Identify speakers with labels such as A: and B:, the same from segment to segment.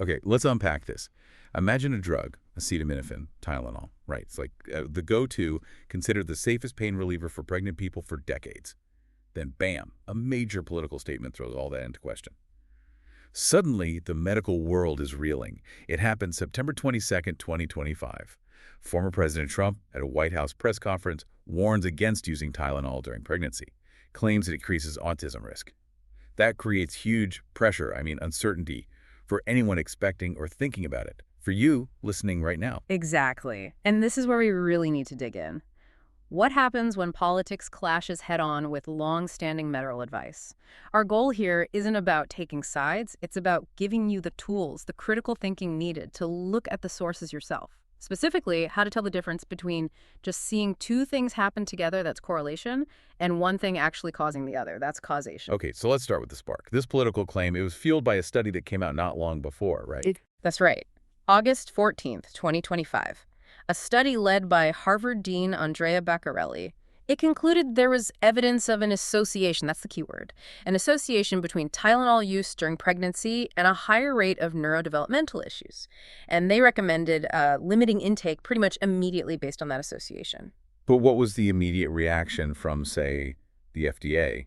A: Okay, let's unpack this. Imagine a drug, acetaminophen, Tylenol, right? It's like the go-to, considered the safest pain reliever for pregnant people for decades. Then bam, a major political statement throws all that into question. Suddenly, the medical world is reeling. It happened September 22nd, 2025. Former President Trump, at a White House press conference, warns against using Tylenol during pregnancy, claims it increases autism risk. That creates huge pressure, uncertainty, for anyone expecting or thinking about it. For you, listening right now.
B: Exactly. And this is where we really need to dig in. What happens when politics clashes head-on with long-standing medical advice? Our goal here isn't about taking sides. It's about giving you the tools, the critical thinking needed to look at the sources yourself. Specifically, how to tell the difference between just seeing two things happen together, that's correlation, and one thing actually causing the other, that's causation.
A: Okay, so let's start with the spark. This political claim, it was fueled by a study that came out not long before, right?
B: That's right. August 14th, 2025. A study led by Harvard Dean Andrea Beccarelli. It concluded there was evidence of an association, that's the key word, an association between Tylenol use during pregnancy and a higher rate of neurodevelopmental issues. And they recommended limiting intake pretty much immediately based on that association.
A: But what was the immediate reaction from, say, the FDA,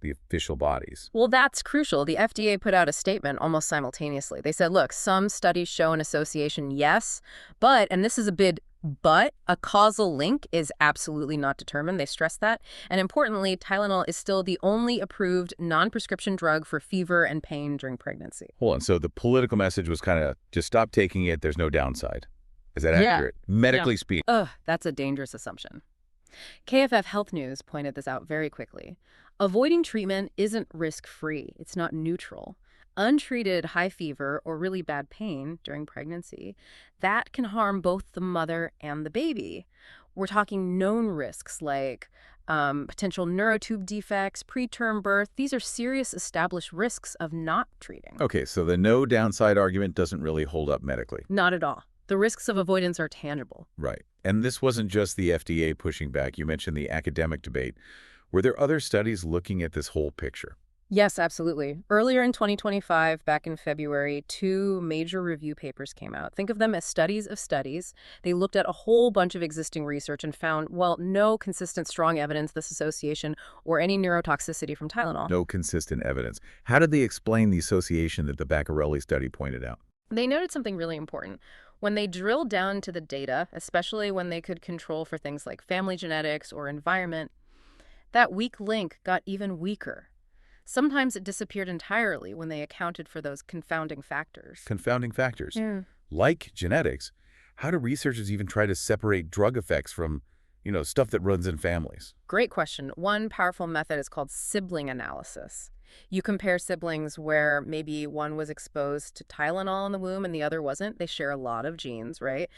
A: the official bodies?
B: Well, that's crucial. The FDA put out a statement almost simultaneously. They said, look, some studies show an association, yes, but, and this is a big but, a causal link is absolutely not determined. They stress that. And importantly, Tylenol is still the only approved non-prescription drug for fever and pain during pregnancy.
A: Hold on, so the political message was kind of, just stop taking it, there's no downside. Is that accurate? Medically speaking.
B: That's a dangerous assumption. KFF Health News pointed this out very quickly. Avoiding treatment isn't risk-free. It's not neutral. Untreated high fever or really bad pain during pregnancy, that can harm both the mother and the baby. We're talking known risks like potential neurotube defects, preterm birth. These are serious established risks of not treating.
A: Okay, so the no downside argument doesn't really hold up medically.
B: Not at all. The risks of avoidance are tangible.
A: Right. And this wasn't just the FDA pushing back. You mentioned the academic debate. Were there other studies looking at this whole picture?
B: Yes, absolutely. Earlier in 2025, back in February, two major review papers came out. Think of them as studies of studies. They looked at a whole bunch of existing research and found, well, no consistent strong evidence this association or any neurotoxicity from Tylenol.
A: No consistent evidence. How did they explain the association that the Beccarelli study pointed out?
B: They noted something really important. When they drilled down to the data, especially when they could control for things like family genetics or environment, that weak link got even weaker. Sometimes it disappeared entirely when they accounted for those confounding factors.
A: Confounding factors?
B: Yeah.
A: Like genetics. How do researchers even try to separate drug effects from, stuff that runs in families?
B: Great question. One powerful method is called sibling analysis. You compare siblings where maybe one was exposed to Tylenol in the womb and the other wasn't. They share a lot of genes, right?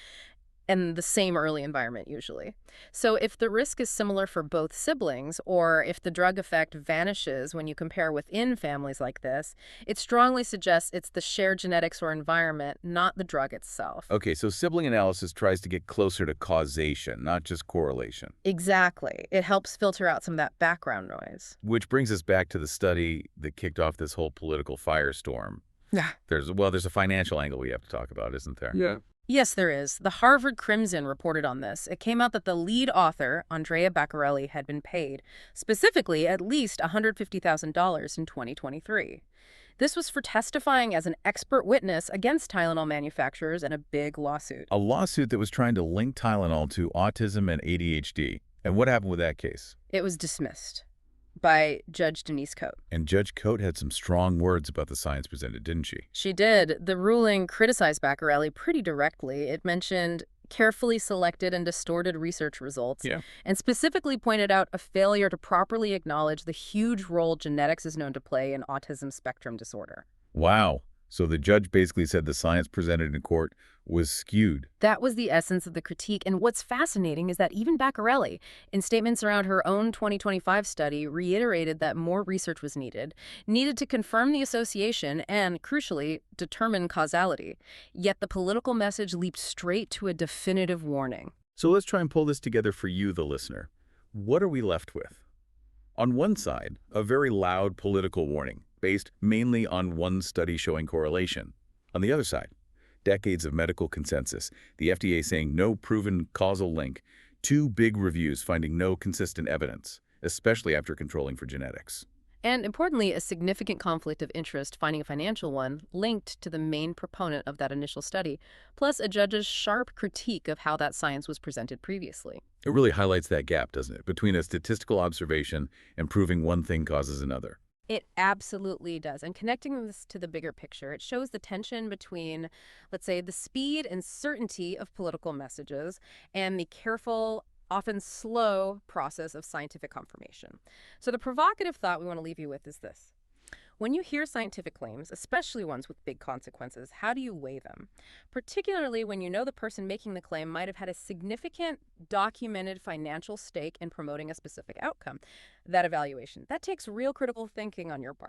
B: And the same early environment usually. So if the risk is similar for both siblings, or if the drug effect vanishes when you compare within families like this, it strongly suggests it's the shared genetics or environment, not the drug itself.
A: Okay, so sibling analysis tries to get closer to causation, not just correlation.
B: Exactly. It helps filter out some of that background noise.
A: Which brings us back to the study that kicked off this whole political firestorm.
B: Yeah.
A: There's a financial angle we have to talk about, isn't there?
C: Yeah.
B: Yes, there is. The Harvard Crimson reported on this. It came out that the lead author, Andrea Beccarelli, had been paid, specifically at least $150,000 in 2023. This was for testifying as an expert witness against Tylenol manufacturers in a big lawsuit.
A: A lawsuit that was trying to link Tylenol to autism and ADHD. And what happened with that case?
B: It was dismissed by Judge Denise Cote.
A: And Judge Cote had some strong words about the science presented, didn't she?
B: She did. The ruling criticized Beccarelli pretty directly. It mentioned carefully selected and distorted research results, and specifically pointed out a failure to properly acknowledge the huge role genetics is known to play in autism spectrum disorder.
A: Wow. So the judge basically said the science presented in court was skewed.
B: That was the essence of the critique. And what's fascinating is that even Beccarelli, in statements around her own 2025 study, reiterated that more research was needed to confirm the association and, crucially, determine causality. Yet the political message leaped straight to a definitive warning.
A: So let's try and pull this together for you, the listener. What are we left with? On one side, a very loud political warning, based mainly on one study showing correlation. On the other side, decades of medical consensus, the FDA saying no proven causal link, two big reviews finding no consistent evidence, especially after controlling for genetics.
B: And importantly, a significant conflict of interest, finding a financial one, linked to the main proponent of that initial study, plus a judge's sharp critique of how that science was presented previously.
A: It really highlights that gap, doesn't it, between a statistical observation and proving one thing causes another.
B: It absolutely does. And connecting this to the bigger picture, it shows the tension between, let's say, the speed and certainty of political messages and the careful, often slow process of scientific confirmation. So the provocative thought we want to leave you with is this. When you hear scientific claims, especially ones with big consequences, how do you weigh them? Particularly when you know the person making the claim might have had a significant documented financial stake in promoting a specific outcome. That evaluation, that takes real critical thinking on your part.